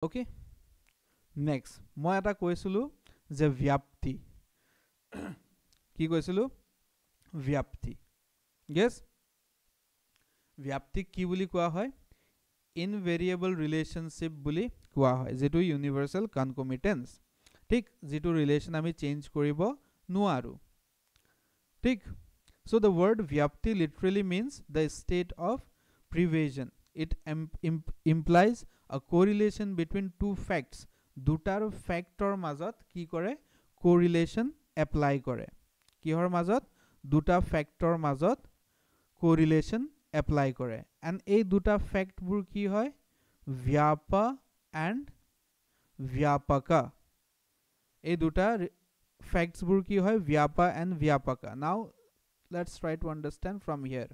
Okay next মই এটা কৈছিলোঁ যে ব্যাপ্তি কি কৈছিলোঁ ব্যাপ্তি গেছ ব্যাপ্তিক কি বুলি কোৱা হয় ইনভেৰিয়েবল ৰিলেশ্যনশ্বিপ বুলি কোৱা হয় যেটো ইউনিভাৰ্সেল কনকমিটেন্স ঠিক যেটো ৰিলেশ্যন আমি চেঞ্জ কৰিব নোৱাৰো ঠিক so the word vyapti literally means the state of prevision it implies a correlation between two facts দুটাৰ ফ্যাক্টৰ মাজত কি কৰে correlation apply কৰে কিহৰ মাজত দুটা ফ্যাক্টৰ মাজত correlation apply কৰে and এই দুটা ফ্যাক্ট বোৰ কি হয় vyapa and vyapaka এই দুটা facts বোৰ কি হয় vyapa and vyapaka now let's try to understand from here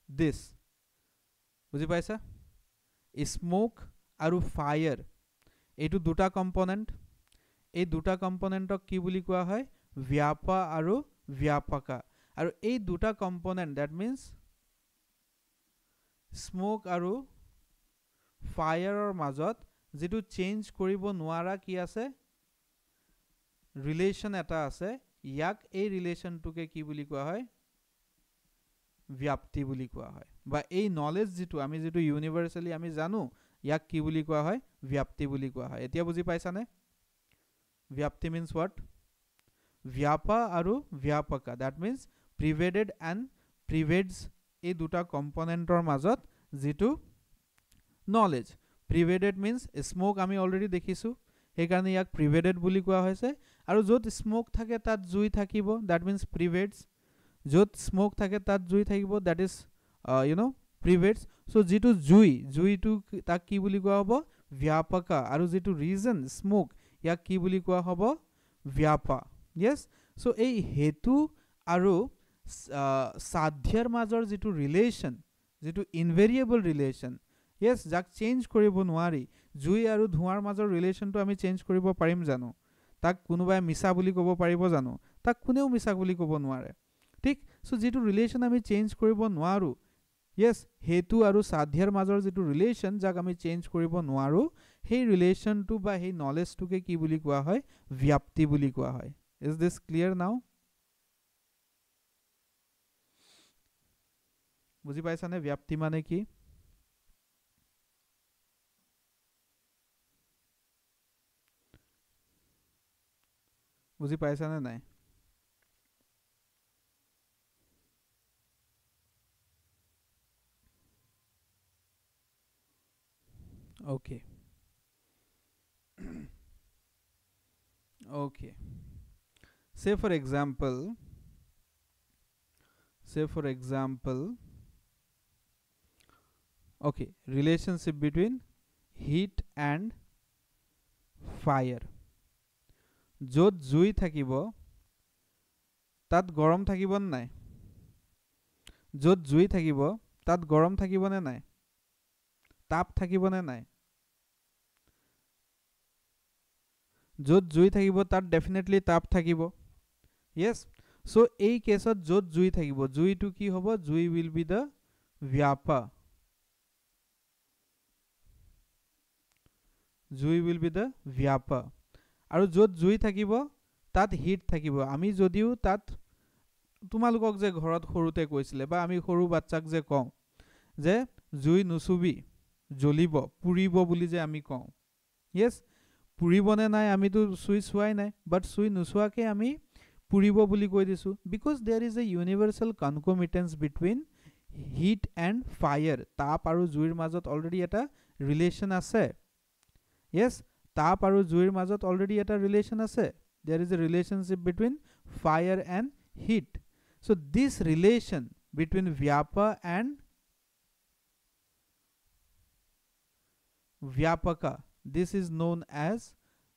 this বুজি পাইছা স্মোক আৰু ফায়াৰ এইটো দুটা কম্পোনেন্ট এই দুটা কম্পোনেন্টক কি বুলি কোৱা হয় vyapa আৰু vyapaka আৰু এই দুটা কম্পোনেন্ট that means স্মোক আৰু ফায়াৰৰ মাজত যেটো চেঞ্জ কৰিব নোৱাৰা কি আছে ৰিলেশ্যন এটা আছে ইয়াক এই ৰিলেশ্যনটোকে কি বুলি কোৱা হয় ব্যাপ্তি বুলি কোৱা হয় বা এই নলেজ যেটো আমি যেটো ইউনিভাৰ্সালি আমি জানো ইয়াক কি বুলি কোৱা হয় ব্যাপ্তি বুলি কোৱা হয় এতিয়া বুজি পাইছানে ব্যাপ্তি means what vyapa আৰু vyapaka that means pervaded and pervades এই দুটা কম্পোনেন্টৰ মাজত যেটো নলেজ pervaded means smoke আমি অলৰেডি দেখিছো সেইকাৰণে ইয়াক pervaded বুলি কোৱা হৈছে আৰু যত স্মোক থাকে তাত জুই থাকিব that means pervades যত স্মোক থাকে তাত জুই থাকিব that is pervades so যেটো জুইটো তাক কি বুলি কোৱা হ'ব vyapaka আৰু যেটো ৰিজন স্মোক ইয়াক কি বুলি কোৱা হ'ব vyapa yes so এই হেতু আৰু সাধ্যৰ মাজৰ যেটো ৰিলেশ্যন যেটো ইনভেৰিয়েবল ৰিলেশ্যন yes যাক চেঞ্জ কৰিব নোৱাৰি জুই আৰু ধোঁৱাৰ মাজৰ ৰিলেশ্যনটো আমি চেঞ্জ কৰিব পাৰিম জানো তাক কোনোবাই মিছা বুলি ক'ব পাৰিব জানো তাক কোনেও মিছা বুলি ক'ব নোৱাৰে ঠিক সো যেটো ৰিলেশ্যন আমি চেঞ্জ কৰিব নোৱাৰো yes হেতু আৰু সাধ্যৰ মাজৰ যেটো ৰিলেশ্যন যাক আমি চেঞ্জ কৰিব নোৱাৰো সেই ৰিলেশ্যনটো বা সেই নলেজটোকে কি বুলি কোৱা হয় ব্যাপ্তি বুলি কোৱা হয় is this clear now বুজি পাইছানে ব্যাপ্তি মানে কি বুজি পাইছানে নাই okay okay say for example okay relationship between heat and fire যত জুই থাকিব তাত গৰম থাকিব নাই যত জুই থাকিব তাত গৰম থাকিব নে নাই তাপ থাকিব নে নাই যত জুই থাকিব তাত ডেফিনেটলি তাপ থাকিব yes so এই কেছত যত জুই থাকিব জুইটো কি হ'ব জুই will be the vyapa জুই will be the vyapa আৰু যত জুই থাকিব তাত হিট থাকিব আমি যদিও তাত তোমালোকক যে ঘৰত সৰুতে কৈছিলে বা আমি সৰু বাচ্চাক যে কওঁ যে জুই নুচুবি জ্বলিব পুৰিব বুলি যে আমি কওঁ yes পুৰিবনে নাই আমিতো সুই চুৱাই নাই বাট সুই নুচুৱাকে আমি পুৰিব বুলি কৈ দিছো because there is a universal concomitance between heat and fire তাপ আৰু জুইৰ মাজত অলৰেডি এটা ৰিলেশ্যন আছে yes তাপ আৰু জুইৰ মাজত অলৰেডি এটা ৰিলেশ্যন আছে there is a relationship between fire and heat so this relation between vyapa and vyapaka this is known as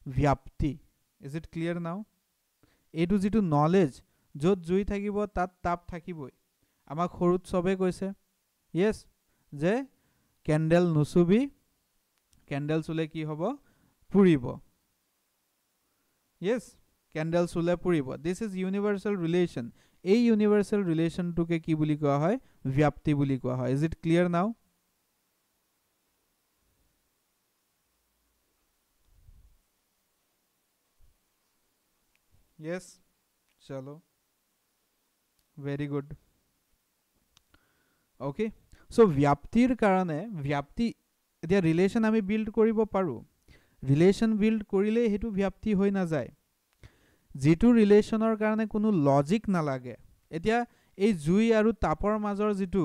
vyapti is it clear now এটো যেটো নলেজ যত জুই থাকিব তাত তাপ থাকিবই আমাক সৰুত সবে কৈছে yes যে ক্যান্ডেল নুচুবি ক্যান্ডেল চুলে কি হ'ব পুৰিব yes candle sule puribo this is universal relation এই ইউনিভাৰ্সেল ৰিলেশনটোকে কি বুলি কোৱা হয় ব্যাপ্তি বুলি কোৱা হয় ইজ ইট ক্লিয়াৰ নাও yes chalo very good okay so vyaptir karone vyapti এতিয়া ৰিলেশন আমি বিল্ড কৰিব পাৰো ৰিলেশন বিল্ড কৰিলে হেতু vyapti হৈ না যায় যেটো ৰিলেশনৰ কাৰণে কোনো লজিক না লাগে এতিয়া এই জুই আৰু তাপৰ মাজৰ যেটো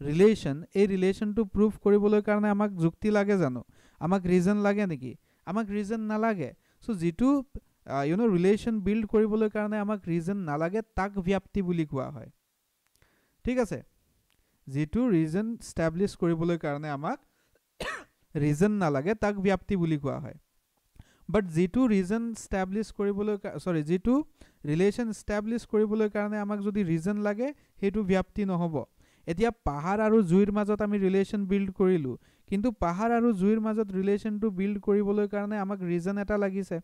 ৰিলেশন এই ৰিলেশনটো প্ৰুভ কৰিবলৈ কাৰণে আমাক যুক্তি লাগে জানো আমাক ৰিজন লাগে নেকি আমাক ৰিজন না লাগে সো যেটো you know relation build কৰিবলৈ কাৰণে আমাক ৰিজন নালাগে তাক ব্যাপ্তি বুলি কোৱা হয় ঠিক আছে যেটো ৰিজন এস্টাবলিশ কৰিবলৈ কাৰণে আমাক ৰিজন নালাগে তাক ব্যাপ্তি বুলি কোৱা হয় বাট যেটো ৰিজন এস্টাবলিশ কৰিবলৈ সৰি যেটো ৰিলেশন এস্টাবলিশ কৰিবলৈ কাৰণে আমাক যদি ৰিজন লাগে হেতু ব্যাপ্তি নহব এতিয়া পাহাৰ আৰু জুইৰ মাজত আমি ৰিলেশন বিল্ড কৰিলো কিন্তু পাহাৰ আৰু জুইৰ মাজত ৰিলেশনটো বিল্ড কৰিবলৈ কাৰণে আমাক ৰিজন এটা লাগিছে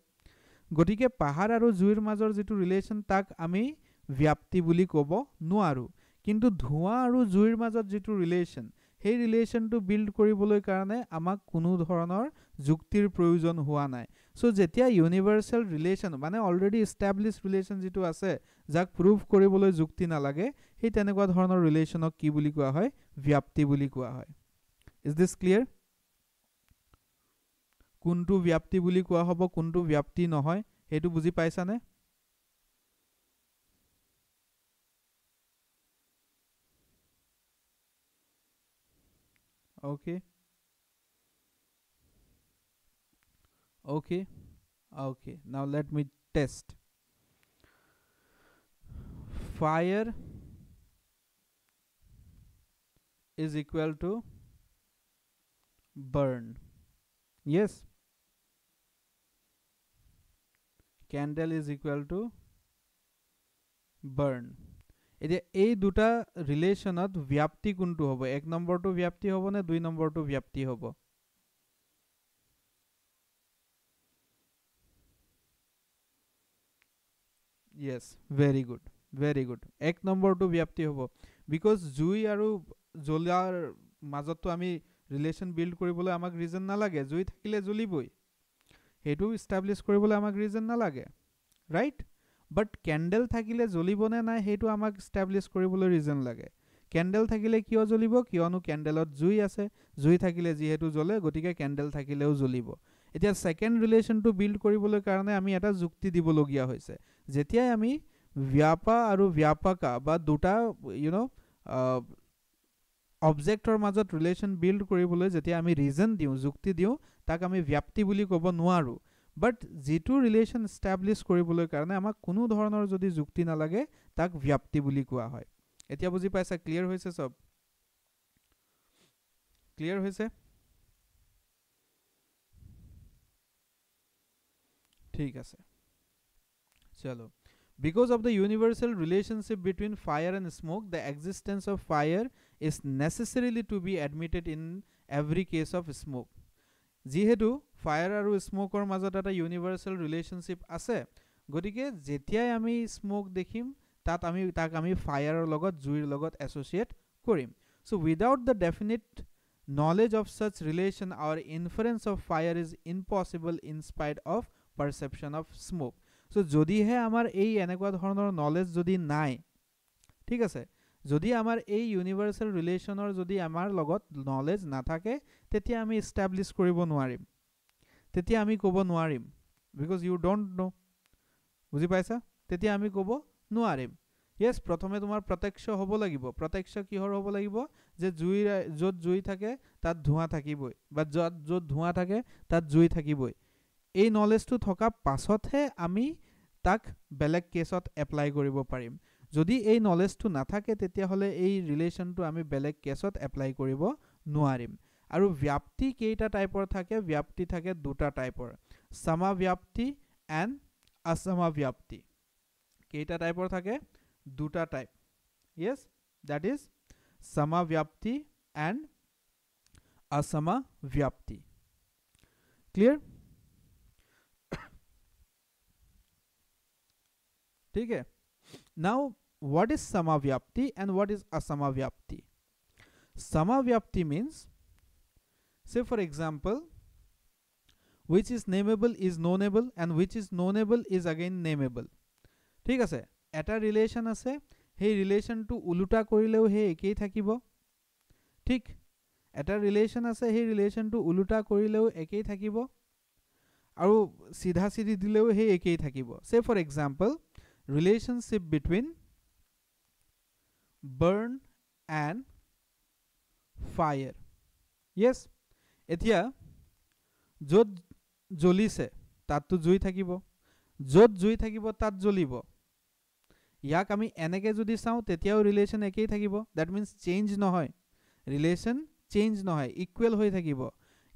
গটিকে পাহাৰ আৰু জুইৰ মাজৰ যেটো ৰিলেশন তাক আমি ব্যাপ্তি বুলি ক'ব নোৱাৰো কিন্তু ধোঁৱা আৰু জুইৰ মাজত যেটো ৰিলেশন সেই ৰিলেশনটো বিল্ড কৰিবলৈ কাৰণে আমাক কোনো ধৰণৰ যুক্তিৰ প্ৰয়োজন হোৱা নাই সো যেতিয়া ইউনিভাৰ্সেল ৰিলেশন মানে অলৰেডি এস্টাবলিশ ৰিলেশন যেটো আছে যাক প্ৰুভ কৰিবলৈ যুক্তি নালাগে সেই তেনেকুৱা ধৰণৰ ৰিলেশনক কি বুলি কোৱা হয় ব্যাপ্তি বুলি কোৱা হয় ইজ দিস ক্লিয়াৰ কোনটো ব্যাপ্তি বুলি কোৱা হ'ব কোনটো ব্যাপ্তি নহয় হেতু বুজি পাইছানে okay okay okay now let me test fire is equal to burn yes candle is equal to burn এতিয়া এই দুটা ৰিলেশনত ব্যাপ্তি কোনটো হ'ব এক নম্বৰটো ব্যাপ্তি হ'ব নে দুই নম্বৰটো ব্যাপ্তি হ'ব yes very good এক নম্বৰটো ব্যাপ্তি হ'ব বিকজ জুই আৰু জ্বলাৰ মাজতো আমি ৰিলেশন বিল্ড কৰিবলৈ আমাক ৰিজন নালাগে জুই থাকিলে জ্বলিবই হেতু এস্টাবলিশ কৰিবলৈ আমাক ৰিজন নালাগে ৰাইট বাট ক্যান্ডেল থাকিলে জ্বলিবনে নাই হেতু আমাক এস্টাবলিশ কৰিবলৈ ৰিজন লাগে ক্যান্ডেল থাকিলে কিয় জ্বলিব কিয়নো ক্যান্ডেলত জুই আছে জুই থাকিলে যেহেতু জ্বলে গটিকে ক্যান্ডেল থাকিলেও জ্বলিব এতিয়া সেকেন্ড ৰিলেশনটো বিল্ড কৰিবলৈ কাৰণে আমি এটা যুক্তি দিবলগীয়া হৈছে যেতিয়া আমি ব্যাপা আৰু ব্যাপকা বা দুটা ইউ নো অবজেক্টৰ মাজত ৰিলেশন বিল্ড কৰিবলৈ যেতিয়া আমি ৰিজন দিও যুক্তি দিও তাক আমি ব্যাপ্তি বুলি ক'ব নোৱাৰো বাট যেটো ৰিলেশন এস্টাবলিশ কৰিবলৈ কাৰণে আমাক কোনো ধৰণৰ যদি যুক্তি নালাগে তাক ব্যাপ্তি বুলি কোৱা হয় এতিয়া বুজি পাইছা ক্লিয়াৰ হৈছে সব ক্লিয়াৰ হৈছে ঠিক আছে চলো because of the universal relationship between fire and smoke the existence of fire is necessarily to be admitted in every case of smoke যেহেতু ফায়াৰ আৰু স্মোকৰ মাজত এটা ইউনিভাৰ্সেল ৰিলেশনশিপ আছে গটিকে যেতিয়াই আমি স্মোক দেখিম তাত আমি তাক আমি ফায়াৰৰ লগত জুইৰ লগত এছ'চিয়েট কৰিম so without the definite knowledge of such relation our inference of fire is impossible in spite of perception of smoke so যদিহে আমাৰ এই এনেকুৱা ধৰণৰ নলেজ যদি নাই ঠিক আছে যদি আমাৰ এই ইউনিভাৰ্সেল ৰিলেশনৰ যদি আমাৰ লগত নলেজ নাথাকে তেতিয়া আমি এস্টাবলিশ কৰিব নোৱাৰিম তেতিয়া আমি ক'ব নোৱাৰিম বিকজ ইউ ডোন্ট নো বুজি পাইছা তেতিয়া আমি ক'ব নোৱাৰিম yes প্ৰথমে তোমাৰ প্ৰত্যক্ষ হ'ব লাগিব প্ৰত্যক্ষ কিহৰ হ'ব লাগিব যে জুই যত জুই থাকে তাত ধোঁৱা থাকিবই বা যত ধোঁৱা থাকে তাত জুই থাকিবই এই নলেজটো থকা পাছতহে আমি তাক বেলেগ কেছত এপ্লাই কৰিব পাৰিম যদি এই নলেজটো নাথাকে তেতিয়া হলে এই ৰিলেশনটো আমি বেলেগ কেছত এপ্লাই কৰিব নোৱাৰিম আৰু ব্যাপ্তি কেইটা টাইপৰ থাকে ব্যাপ্তি থাকে দুটা টাইপৰ সমব্যাপ্তি এণ্ড অসমব্যাপ্তি কেইটা টাইপৰ থাকে দুটা টাইপ yes that is সমব্যাপ্তি এণ্ড অসমব্যাপ্তি clear ठीक है now what is samavyapti and what is asamavyapti? Samavyapti means, say for example, which is nameable is knownable and which is knownable is again nameable. ঠিক আছে, এটা relation আছে, সেই ৰিলেশ্যনটো উলুটা কৰিলেও সেই একেই থাকিব। ঠিক, এটা ৰিলেশ্যন আছে, সেই ৰিলেশ্যনটো উলুটা কৰিলেও একেই থাকিব, আৰু সিধা সিধি দিলেও সেই একেই থাকিব। Say for example, relationship between burn and fire. Yes, এতিয়া য'ত জ্বলিছে তাততো জুই থাকিব, য'ত জুই থাকিব তাত জ্বলিব। ইয়াক আমি এনেকে যদি চাওঁ তেতিয়াও ৰিলেশ্যন একেই থাকিব, দ্যাট মিন্স চেঞ্জ নহয়, ৰিলেশ্যন চেঞ্জ নহয়, ইকুৱেল হৈ থাকিব।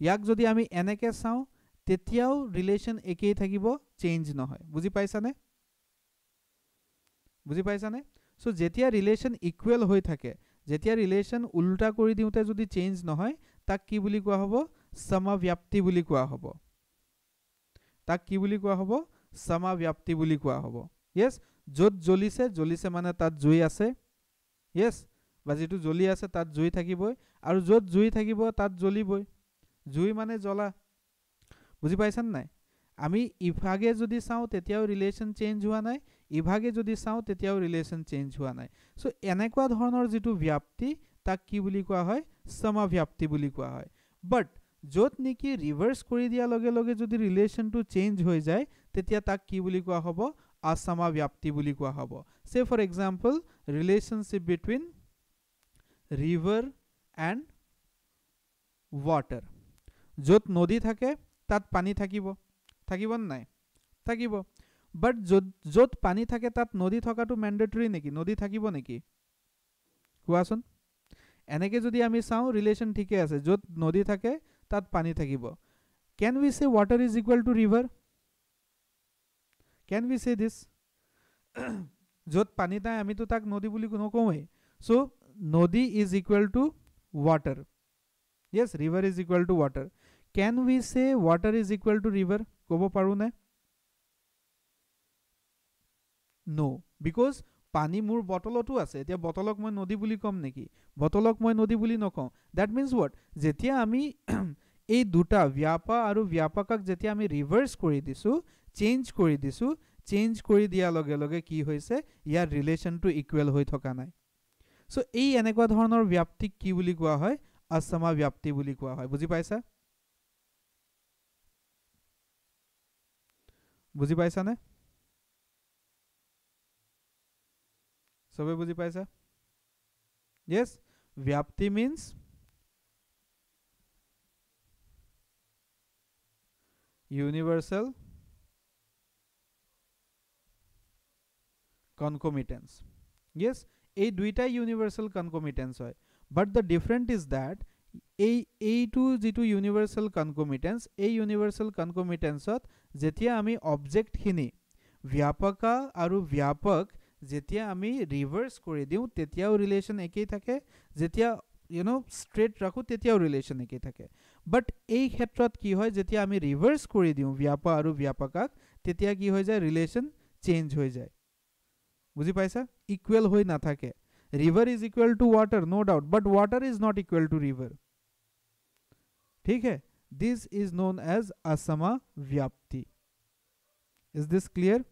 ইয়াক যদি আমি এনেকে চাওঁ তেতিয়াও ৰিলেশ্যন একেই থাকিব, চেঞ্জ নহয়। বুজি পাইছানে? বুজি পাইছানে? সো যেতিয়া ৰিলেশ্যন ইকুৱেল হৈ থাকে, যেতিয়া ৰিলেশ্যন উল্টা কৰি দিওঁতে যদি চেঞ্জ নহয়, তাক কি বুলি কোৱা হ'ব? সমব্যাপ্তি বুলি কোৱা হ'ব। তাক কি বুলি কোৱা হ'ব? সমব্যাপ্তি বুলি কোৱা হ'ব। য়েছ, য'ত জ্বলিছে, জ্বলিছে মানে তাত জুই আছে। য়েছ, বা যিটো জ্বলি আছে তাত জুই থাকিবই, আৰু য'ত জুই থাকিব তাত জ্বলিবই। জুই মানে জ্বলা। বুজি পাইছানে নাই? আমি ইভাগে যদি চাওঁ তেতিয়াও ৰিলেশ্যন চেঞ্জ হোৱা নাই, ইভাগে যদি চাওঁ তেতিয়াও ৰিলেশ্যন চেঞ্জ হোৱা নাই। সো এনেকুৱা ধৰণৰ যিটো ব্যাপ্তি তাক কি বুলি কোৱা হয়? সমব্যাপ্তি বুলি কোৱা হয়। বাট য'ত নেকি ৰিভাৰ্ছ কৰি দিয়াৰ লগে লগে যদি ৰিলেশ্যনটো চেঞ্জ হৈ যায় তেতিয়া তাক কি বুলি কোৱা হ'ব? অসমব্যাপ্তি বুলি কোৱা হ'ব। Say for example, relationship between river and water. য'ত নদী থাকে তাত পানী থাকিব, থাকিব নাই? থাকিব। বাট য'ত পানী থাকে তাত নদী থকাটো মেণ্ডেটৰী নেকি? নদী থাকিব নেকি? কোৱাচোন। এনেকে যদি আমি চাওঁ ৰিলেশ্যন ঠিকে আছে, য'ত নদী থাকে তাত পানী থাকিব। Can we say water is equal to river? Can we say this? য'ত পানী নাই আমিতো তাক নদী বুলি নকওঁৱেই। সো নদী is equal to water. Yes, river is equal to water. Can we say water is equal to river? ক'ব পাৰোঁনে? নো, বিকজ পানী মোৰ বটলতো আছে। এতিয়া বটলক মই নদী বুলি ক'ম নেকি? বটলক মই নদী বুলি নকওঁ। That means what? যেতিয়া আমি এই দুটা ব্যাপা আৰু ব্যাপকক যেতিয়া আমি ৰিভাৰ্ছ কৰি দিছোঁ, চেঞ্জ কৰি দিছোঁ, চেঞ্জ কৰি দিয়াৰ লগে লগে কি হৈছে? ইয়াৰ ৰিলেশ্যনটো ইকুৱেল হৈ থকা নাই। সো এই এনেকুৱা ধৰণৰ ব্যাপ্তিক কি বুলি কোৱা হয়? অসমব্যাপ্তি বুলি কোৱা হয়। বুজি পাইছা? বুজি পাইছানে? সবে বুজি পাইছা? য়েছ, ব্যাপ্তি মিন্স ইউনিভাৰ্সেল কনকমিটেন্স। য়েছ, এই দুইটাই ইউনিভাৰ্সেল কনকমিটেন্স হয়। বাট দ্য ডিফাৰেন্ট ইজ দ্যাট এইটো যিটো ইউনিভাৰ্সেল কনকমিটেন্স, এই ইউনিভাৰ্সেল কনকমিটেন্সত যেতিয়া আমি অবজেক্টখিনি ব্যাপকা আৰু ব্যাপক যেতিয়া আমি ৰিভাৰ্ছ কৰি দিওঁ তেতিয়াও ৰিলেশ্যন একেই থাকে, যেতিয়া ষ্ট্ৰেট ৰাখোঁ তেতিয়াও ৰিলেশ্যন একেই থাকে। বাট এই ক্ষেত্ৰত কি হয়? যেতিয়া আমি ৰিভাৰ্ছ কৰি দিওঁ ব্যাপা আৰু ব্যাপকাক তেতিয়া কি হৈ যায়? ৰিলেশ্যন চেঞ্জ হৈ যায়। বুজি পাইছা? ইকুৱেল হৈ নাথাকে। River is equal to water, no doubt, but water is not equal to river. ঠিক है? दिस इज नोन एज असमव्याप्ति। Is this clear?